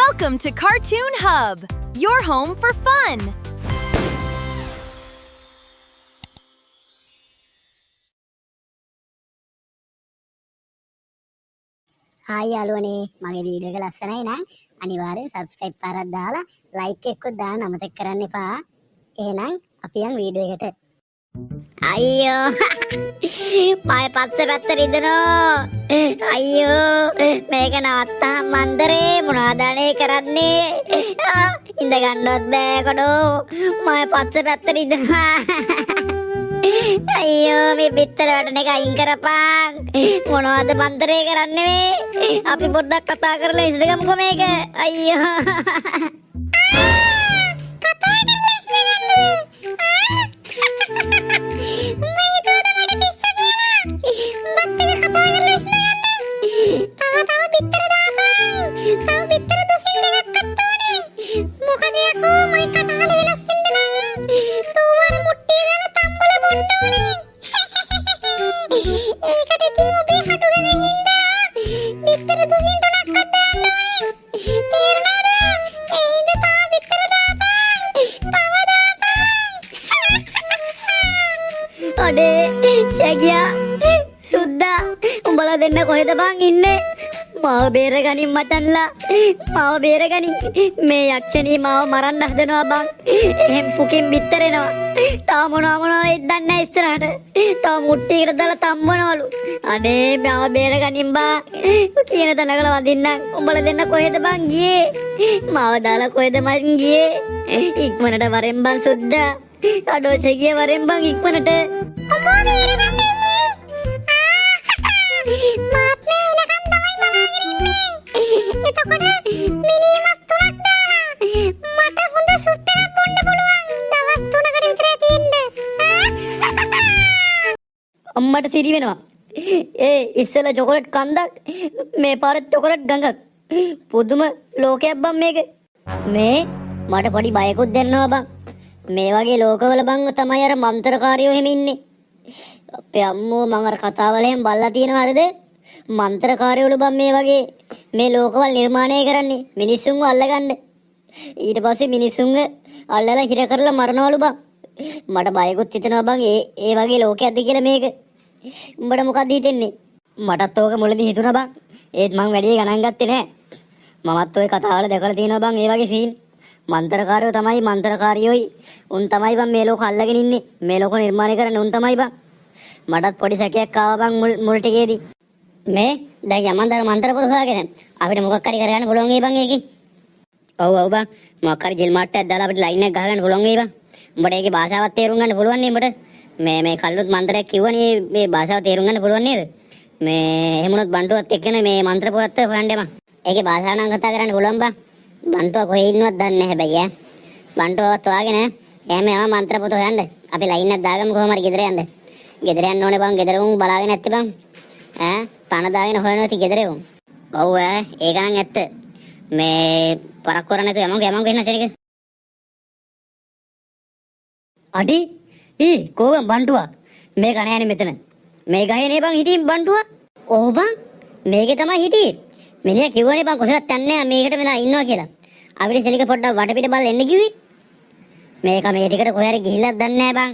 Welcome to Cartoon Hub, your home for fun. Hi යාළුවනේ මගේ video එක ලස්සනයි නම් අනිවාර්යෙන් subscribe පාරක් දාලා like එකකුත් දාන්න අමතක කරන්න එපා. එහෙනම් අපි යන් වීඩියෝ එකට. අයියෝ මම පස්සේ පැත්තට ඉදනෝ. අයියෝ මේක නවත්තා මන්දරේ මොනවද අනේ කරන්නේ? ඉඳ ගන්නවත් බෑ කොටෝ. මම පස්සේ පැත්තට ඉදනවා. අයියෝ මේ පිටතට වටන එක අයින් කරපන්. මොනවද මන්තරේ කරන්නේ මේ? අපි පොඩ්ඩක් කතා කරලා ඉඳගමුකෝ මේක. අයියෝ කතා කරලා ඉඳගන්න. මේ තෝද මට පිස්ස කියලා. බත් එක කතා කරලා ඉඳගන්න. තව පිටතට දාපන්. තව පිටතට දුසින් දෙකක් කත්තෝනේ. මොකද යකෝ මම කතාවේ වෙනස් වෙන්න නම් තෝවර මුට්ටිය දාලා තම්බල බොන්න ඕනේ. ඒකට ඉතින් ඔබේ කටුගෙන ඉඳලා පිටතට දුසින් තුනක් කඩන්න ඕනේ. තේරුණාද? ඒ හින්දා තා පිටතට දාපන්. තව දාපන්. අඩේ ශැකියා සුද්දා උඹලා දෙන්න කොහෙද බං ඉන්නේ? මාව බේරගනින් මචන්ලා. මාව බේරගනින්. මේ යක්ෂණී මාව මරන්න හදනවා බං. එහෙම් පුකින් බිත්තරෙනවා. තාම මොනවා වෙයිද දන්නේ නැහැ ඉස්සරහට. තාම මුට්ටියකට දාලා තම්බනවලු. අනේ මාව බේරගනින් බා. කියන තැනකට වදින්නම්. උඹලා දෙන්න කොහෙද බං ගියේ? මාව දාලා කොහෙද මං ගියේ? ඉක්මනට වරෙන් බං සුද්දා. අඩෝ ශැකියා වරෙන් බං ඉක්මනට. අම්මා බේරගන්න ඉන්නේ. මාත් මේ ඉනකම් තමයි බලාගෙන ඉන්නේ. එතකොට මිනිමස් තුනක් දාලා මට හොඳ සුට්ටයක් බොන්න පුළුවන්. දවස් 3කට විතර තියෙන්න. අම්මට සිරි වෙනවා. ඒ ඉස්සෙල්ලා චොකලට් කන්දක් මේ පාරේ චොකලට් ගඟක්. පුදුම ලෝකයක් බං මේක. මේ මට පොඩි බයකුත් දැනෙනවා බං. මේ වගේ ලෝකවල බං තමයි අර මන්ත්‍රකාරයෝ එහෙම ඉන්නේ. අපේ අම්මෝ මං අර කතාවල එහෙම බලලා තියෙනවා හරිද? මන්ත්‍රකාරයෝලු බං මේ වගේ මේ ලෝකවල නිර්මාණය කරන්නේ මිනිස්සුන්ව අල්ලගන්න. ඊට පස්සේ මුනිස්සුන්ව අල්ලලා හිර කරලා මරනවලු බං. මට බයකුත් හිතෙනවා බං ඒ වගේ ලෝකයක්ද කියලා මේක. උඹට මොකක්ද හිතෙන්නේ? මටත් ඕක මුලදී හිතුණා බං. ඒත් මං වැඩි ගණන් ගත්තේ නෑ. මමත් ඔය කතාවල දැකලා තියෙනවා බං ඒ වගේ සීන්. මන්ත්‍රකාරයෝ තමයි මන්ත්‍රකාරියෝයි. උන් තමයි බං මේ ලෝක අල්ලගෙන ඉන්නේ. මේ ලෝක නිර්මාණය කරන්නේ උන් තමයි බං. මටත් පොඩි සැකයක් ආවා බං මුල් ටිකේදී. මේ දැන් යමන්දර මන්ත්‍ර පොත හොයාගෙන අපිට මොකක් හරි කරගන්න පුළුවන් ඒ බං ඒකේ. ඔව් බං මොකක් හරි ජෙල් මාට්ටයක් දාලා අපිට ලයින් එකක් ගහගන්න පුළුවන් ඒ බං. උඹට ඒකේ භාෂාවත් තේරුම් ගන්න පුළුවන් නේ උඹට. මේ කල්ලුත් මන්ත්‍රයක් කිව්වනේ මේ භාෂාව තේරුම් ගන්න පුළුවන් නේද? මේ එහෙමනොත් බන්ටුවත් එක්කනේ මේ මන්ත්‍ර පොත හොයන්න බං. ඒකේ භාෂාව නම් කතා කරන්න පුළුවන් බං. බන්ටුව කොහේ ඉන්නවද දන්නේ නැහැ හැබැයි ඈ. බන්ටුවවත් හොයාගෙන එහෙම යම මන්ත්‍ර පොත හොයන්න. අපි ලයින් එකක් දාගමු කොහොම හරි ගෙදර යන්න. ගෙදර යන්න ඕනේ බං. ගෙදර උන් බලාගෙන නැත්තේ බං. ඈ පණ දාගෙන හොයනවා ඉතින් ගෙදර උන්. ඔව් ඈ ඒක නම් ඇත්ත. මේ පරක් කරන්නේ නැතුව යමන් ගෙන්න ශනික. අඩි කොහොම බන්ටුවා මේක නෑනේ මෙතන. මේ ගහේ නේ බං හිටියේ බන්ටුවා. ඔව් බං මේකේ තමයි හිටියේ. මිනිහා කිව්වනේ බං කොහෙවත් යන්නේ නැහැ මේකට මෙලා ඉන්නවා කියලා. අපිට ශනික පොඩ්ඩක් වටපිට බලලා එන්න කිව්වේ. මේක මේ ටිකට කොහේ හරි ගිහිල්ලාද දන්නේ නැහැ බං.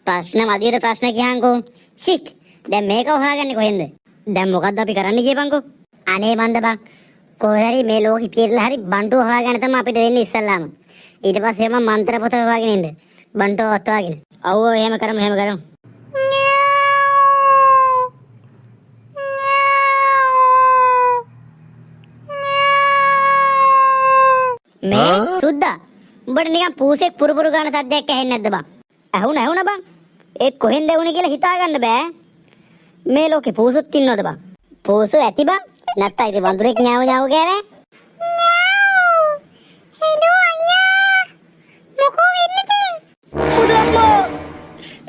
ප්‍රශ්න මදියට ප්‍රශ්න කියහන්කෝ. ෂිට් දැන් මේක හොයාගන්නේ කොහෙන්ද? දැන් මොකද්ද අපි කරන්න කියපන්කෝ. අනේ මන්ද බං කොහේ හරි මේ ලෝකෙ පිරලා හරි බන්ටුව හොයාගන්න තමයි අපිට වෙන්නේ ඉස්සල්ලාම. ඊට පස්සේ මම මන්ත්‍ර පොත හොයාගෙන ඉන්න. බන්ටුව හොයාගෙන. ඔව් එහෙම කරමු. මේ සුද්දා උඹට නිකන් පූසෙක් පුරුපුරු ගන්න සද්දයක් ඇහෙන්නේ නැද්ද බං? ඇහුණා බං. ඒත් කොහෙන්ද ඇහුනේ කියලා හිතා ගන්න බෑ. මේ ලෝකේ පූසුත් ඉන්නවද බං? පූසු ඇති බං. නැත්නම් ඉතින් වඳුරෙක් ඥාව කෑවේ. හෙලෝ අයියා. මොකෝ වෙන්නේ තේ? පුදුම්මෝ.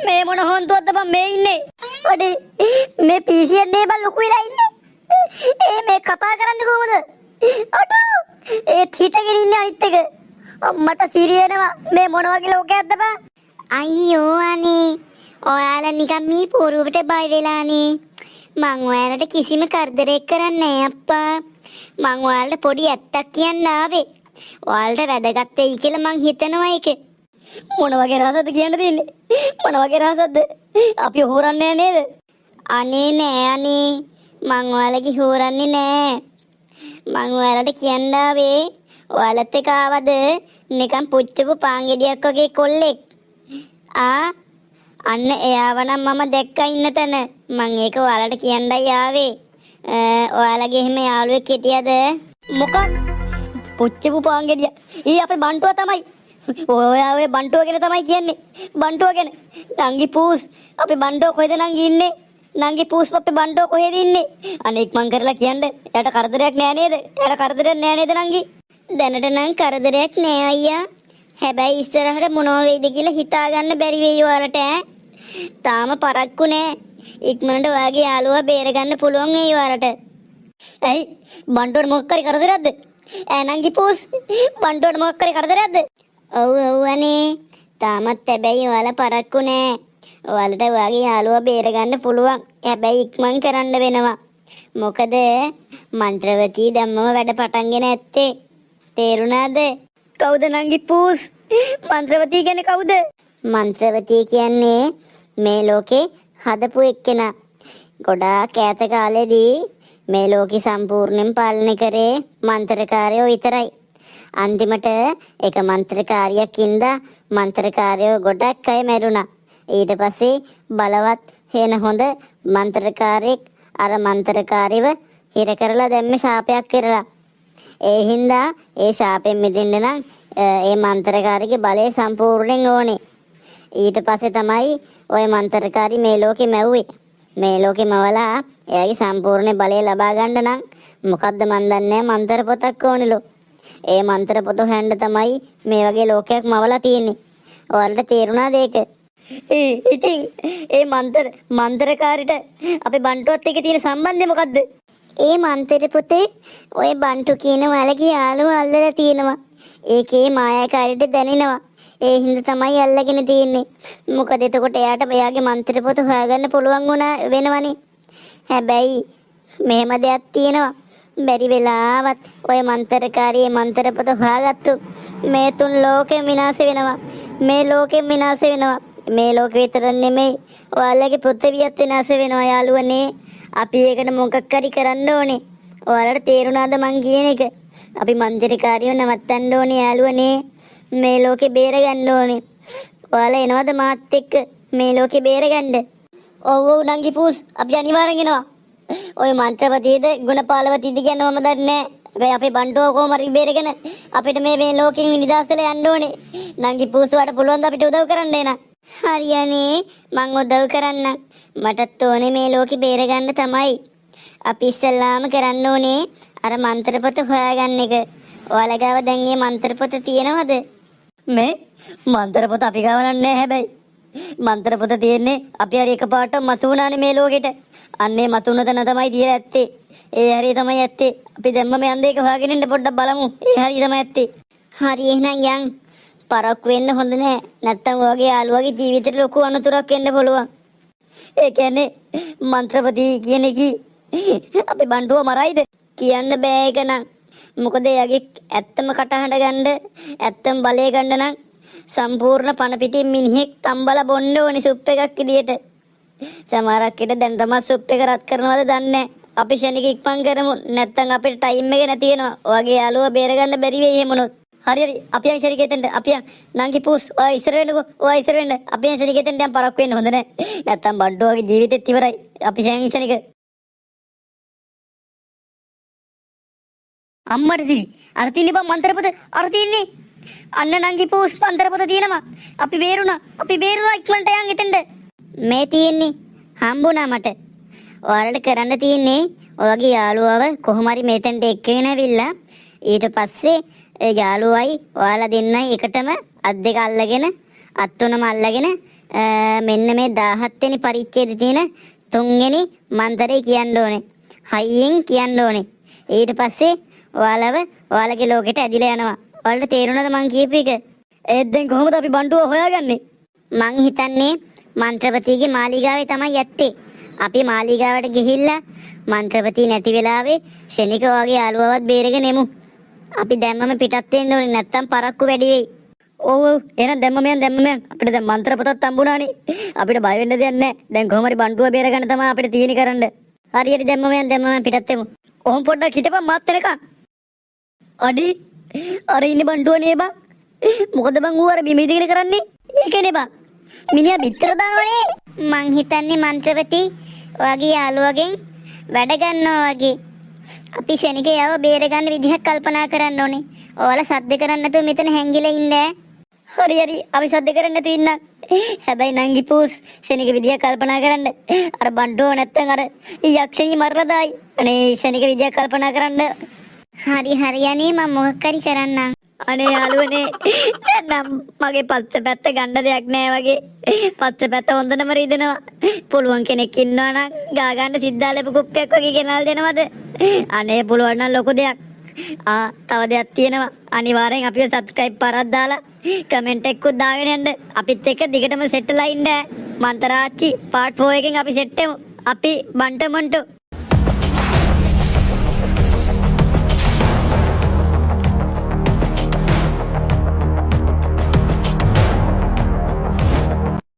මේ මොන හොන්තුවක්ද බං මේ ඉන්නේ? ඔඩේ මේ PC එකේ නේ බං ලොකු වෙලා ඉන්නේ. මේ කතා කරන්නේ කොහොමද? අඩෝ ඒ හිටගෙන ඉන්නේ අනිත් එක. මට සිරි වෙනවා. මේ මොන වගේ ලෝකයක්ද බං? අයියෝ අනේ. ඔයාලා නිකන් මේ පුරුවට බය වෙලානේ. මං ඔයාලට කිසිම කරදරයක් කරන්නේ නැහැ අප්පා. මං ඔයාලට පොඩි ඇත්තක් කියන්න ආවේ. ඔයාලට වැදගත් වෙයි කියලා මං හිතනවා ඒක. මොන වගේ රහසක්ද කියන්න තියෙන්නේ? මොන වගේ රහසක්ද? අපි හොරන්නේ නේද? අනේ නෑ අනේ. මං ඔයාලගේ හොරන්නේ නෑ. මං ඔයාලට කියන්න ආවේ ඔයාලත් එක්ක ආවද නිකන් පුච්චපු පාංගෙඩියක් වගේ කොල්ලෙක්. අන්න එයාව නම් මම දැක්කා ඉන්න තැන. මං ඒක ඔයාලට කියන්නයි ආවේ. ඔයාලගේ එහෙම යාළුවෙක් හිටියද? මොකක්? පුච්චපු පාංගෙඩිය. ඊ අපේ බන්ටුවා තමයි. ඔයා ඔය බන්ටුවා ගැන තමයි කියන්නේ. බන්ටුවා ගැන. නංගි පූස් අපේ බන්ටුවා කොහෙද නංගි ඉන්නේ? නංගි පූස් අපේ බන්ටුවා කොහෙද ඉන්නේ? අනේක් මං කරලා කියන්න. එයාට කරදරයක් නෑ නේද? එයාට කරදරයක් නෑ නේද නංගි? දැනට නම් කරදරයක් නෑ අයියා. හැබැයි ඉස්සරහට මොනව වෙයිද කියලා හිතා ගන්න බැරි වෙයි ඔයාලට ඈ. තාම පරක්කු නෑ. ඉක්මනට ඔයාගේ යාළුවා බේරගන්න පුළුවන් වෙයි ඔයාලට. ඇයි? බන්ටුවට මොකක් හරි කරදරයක්ද? නංගි පූස් බන්ටුවට මොකක් හරි කරදරයක්ද? ඔව් අනේ. තාමත් හැබැයි ඔයාලා පරක්කු නෑ. ඔයාලට ඔයාගේ යාළුවා බේරගන්න පුළුවන්. හැබැයි ඉක්මන් කරන්න වෙනවා. මොකද මන්ත්‍රවතී දැම්මම වැඩ පටන්ගෙන ඇත්තේ. තේරුණාද? කවුද නංගි පූස්? මන්ත්‍රවතී කියන්නේ කවුද? මන්ත්‍රවතී කියන්නේ මේ ලෝකේ හදපු එක්කෙනා. ගොඩාක් ඈත කාලෙදී මේ ලෝකෙ සම්පූර්ණයෙන් පාලනය කරේ මන්ත්‍රකාරයෝ විතරයි. අන්තිමට එක මන්ත්‍රකාරියක් ඉඳලා මන්ත්‍රකාරයෝ ගොඩක් අය මැරුණා. ඊට පස්සේ බලවත් හේන හොඳ මන්ත්‍රකාරයෙක් අර මන්ත්‍රකාරීව හිර කරලා දැම්මේ ශාපයක් කරලා. ඒ හින්දා ඒ ශාපෙන් මිදෙන්න නම් ඒ මන්ත්‍රකාරිගේ බලය සම්පූර්ණයෙන් ඕනේ. ඊට පස්සේ තමයි ওই මන්ත්‍රකාරී මේ ලෝකෙ මැව්වේ. මේ ලෝකෙ මවලා එයාගේ සම්පූර්ණ බලය ලබා ගන්න නම් මොකද්ද මන් දන්නේ මන්ත්‍ර පොතක් ඕනෙලු. ඒ මන්ත්‍ර පොත හොයන්න තමයි මේ වගේ ලෝකයක් මවලා තියෙන්නේ. ඔයාලට තේරුණාද ඒක? ඉතින් ඒ මන්ත්‍රකාරීට අපේ බන්ටුවත් එක්ක තියෙන සම්බන්ධය මොකද්ද? ඒ මන්ත්‍ර පොතේ ඔය බන්ටු කියන වලගේ යාළුවා අල්ලලා තියෙනවා. ඒකේ මායාකාරීට දැනෙනවා. ඒ හින්දා තමයි අල්ලගෙන තියෙන්නේ. මොකද එතකොට එයාට එයාගේ මන්ත්‍ර පොත හොයාගන්න පුළුවන් වුණා වෙනවනේ. හැබැයි මෙහෙම දෙයක් තියෙනවා. බැරි වෙලාවත් ඔය මන්ත්‍රකාරී මන්ත්‍ර පොත හොයාගත්තු මේ තුන් ලෝකෙම විනාශ වෙනවා. මේ ලෝකෙම විනාශ වෙනවා. මේ ලෝකෙ විතර නෙමෙයි ඔයාලගේ පෘථිවියත් විනාශ වෙනවා යාළුවනේ. අපි ඒකට මොකක් හරි කරන්න ඕනේ. ඔයාලට තේරුණාද මං කියන එක? අපි මන්ත්‍රකාරියව නවත්තන්න ඕනේ යාළුවනේ. මේ ලෝකේ බේරගන්න ඕනේ. ඔයාලා එනවද මාත් එක්ක මේ ලෝකේ බේරගන්න? ඔව් නංගි පූස් අපි අනිවාර්යෙන් එනවා. ඔය මන්ත්‍රපතියද ගුණපාලවතියද කියන මම දන්නේ නැහැ. හැබැයි අපේ බන්ටුව කොහොම හරි බේරගෙන අපිට මේ ලෝකෙන් නිදහසලා යන්න ඕනේ. නංගි පූස් වට පුළුවන් ද අපිට උදව් කරන්න එන? හරියනේ මං උදව් කරන්න. මටත් ඕනේ මේ ලෝකේ බේරගන්න තමයි. අපි ඉස්සල්ලාම කරන්න ඕනේ අර මන්ත්‍ර පොත හොයාගන්න එක. ඔයාලා ගාව දැන් මේ මන්ත්‍ර පොත තියෙනවද? මේ මන්ත්‍ර පොත අපි ගාව නැහැ හැබැයි. මන්ත්‍ර පොත තියෙන්නේ අපි හරි එකපාරට මතු වුණානේ මේ ලෝකෙට. අන්නේ මතු වුණ තැන තමයි තියලා ඇත්තේ. ඒ හරිය තමයි ඇත්තේ. අපි දැම්මම යන්න ඒක හොයාගෙන ඉන්න පොඩ්ඩක් බලමු. ඒ හරිය තමයි ඇත්තේ. හරි එහෙනම් යන්. පරක්කු වෙන්න හොඳ නැහැ. නැත්තම් ඔයගේ යාළුවාගේ ජීවිතේට ලොකු අනතුරක් වෙන්න පුළුවන්. ඒ කියන්නේ මන්ත්‍රපති කියන කී අපේ බණ්ඩුව මරයිද? කියන්න බෑ ඒක නම්. මොකද එයාගේ ඇත්තම කටහඬ ගන්න ඇත්තම බලය ගන්න නම් සම්පූර්ණ පණ පිටින් මිනිහෙක් තම්බලා බොන්න ඕනි සුප් එකක් විදියට. සමහරක් විට දැන් තමයි සුප් එක රත් කරනවද දන්නේ නැහැ. අපි ශනික ඉක්මන් කරමු. නැත්තම් අපිට ටයිම් එක නැති වෙනවා. ඔයගේ යාළුවා බේරගන්න බැරි වෙයි එහෙම වුණොත්. හරි අපි යන් ශනිකෙතෙන්ට අපි යන් නංගි පූස් ඔය ඉස්සර වෙන්නකෝ. ඔය ඉස්සර වෙන්න. අපි යන් ශනිකෙතෙන්ට යන් පරක් වෙන්න හොඳ නැහැ. නැත්තම් බණ්ඩුවගේ ජීවිතෙත් ඉවරයි. අපි යන් ශනික අම්මට සිරි අර තින්නේ බං මන්ත්‍ර පොත අර තින්නේ අන්න නංගි පූස් මන්ත්‍ර පොත තියෙනවා. අපි බේරුණා ඉක්මනට යන් එතෙන්ට. මේ තියෙන්නේ හම්බුණා මට. ඔයාලට කරන්න තියෙන්නේ ඔයගේ යාළුවව කොහොම හරි මෙතෙන්ට එක්කගෙන ඇවිල්ලා ඊට පස්සේ යාළුවයි ඔයාලා දෙන්නයි එකටම අත් දෙක අල්ලගෙන අත් තුනම අල්ලගෙන මෙන්න මේ 17 වෙනි පරිච්ඡේදයේ තියෙන 3 වෙනි මන්ත්‍රය කියන්න ඕනේ. හයියෙන් කියන්න ඕනේ. ඊට පස්සේ ඔයාලගේ ලෝකෙට ඇදිලා යනවා. ඔයාලට තේරුණාද මං කියපු එක? ඒත් දැන් කොහොමද අපි බණ්ඩුව හොයාගන්නේ? මං හිතන්නේ මන්ත්‍රපතිගේ මාලිගාවේ තමයි යත්තේ. අපි මාලිගාවට ගිහිල්ලා මන්ත්‍රපති නැති වෙලාවේ ශනික වගේ යාළුවවත් බේරගෙන එමු. අපි දැම්මම පිටත් වෙන්න ඕනේ නැත්තම් පරක්කු වැඩි වෙයි. ඔව් එහෙනම් දැම්මම අපිට දැන් මන්ත්‍ර පොතක් හම්බුණානේ. අපිට බය වෙන්න දෙයක් නැහැ. දැන් කොහොම හරි බණ්ඩුව බේරගන්න තමයි අපිට තියෙන්නේ කරන්න. හරි දැම්මම පිටත් වෙමු. ඔහොම පොඩ්ඩක් හිටපන් මාත් එනකන්. අඩේ අර ඉන්නේ බණ්ඩුව නේ බං. මොකද බං ඌ අර බිම ඉදගෙන කරන්නේ? ඒකනේ බං. මිනිහා පිටර දානවනේ. මං හිතන්නේ මන්ත්‍රපති ඔයාගේ යාළුවගෙන් වැඩ ගන්නවා වගේ. අපි ශනික යව බේර ගන්න විදිහක් කල්පනා කරන්න ඕනේ. ඔයාලා සද්ද කරන්නේ නැතුව මෙතන හැංගිලා ඉන්න. හරි අපි සද්ද කරන්නේ නැතුව ඉන්න. හැබැයි නංගි පූස් ශනික විදිහක් කල්පනා කරන්න. අර බණ්ඩෝ නැත්තම් අර යක්ෂණී මරලා දායි. අනේ ශනික විදිහක් කල්පනා කරන්න. හරි අනේ මම මොකක් හරි කරන්නම්. අනේ යාළුවනේ නම් මගේ පස්ස පැත්ත ගන්න දෙයක් නෑ වගේ. පස්ස පැත්ත හොඳටම රිදෙනවා. පුළුවන් කෙනෙක් ඉන්නවා නම් ගා ගන්න සිද්ධාලේපු කුප්පියක් වගේ ගෙනල් දෙනවද? අනේ පුළුවන් නම් ලොකු දෙයක්. තව දෙයක් තියෙනවා. අනිවාර්යෙන් අපිව සබ්ස්ක්‍රයිබ් කරක් දාලා කමෙන්ට් එකකුත් දාගෙන යන්න. අපිත් එක්ක දිගටම සෙට්ලා ඉන්න. මන්තරාච්චි පාර්ට් 4 එකෙන් අපි සෙට් වෙමු. අපි බන්ටමන්ටු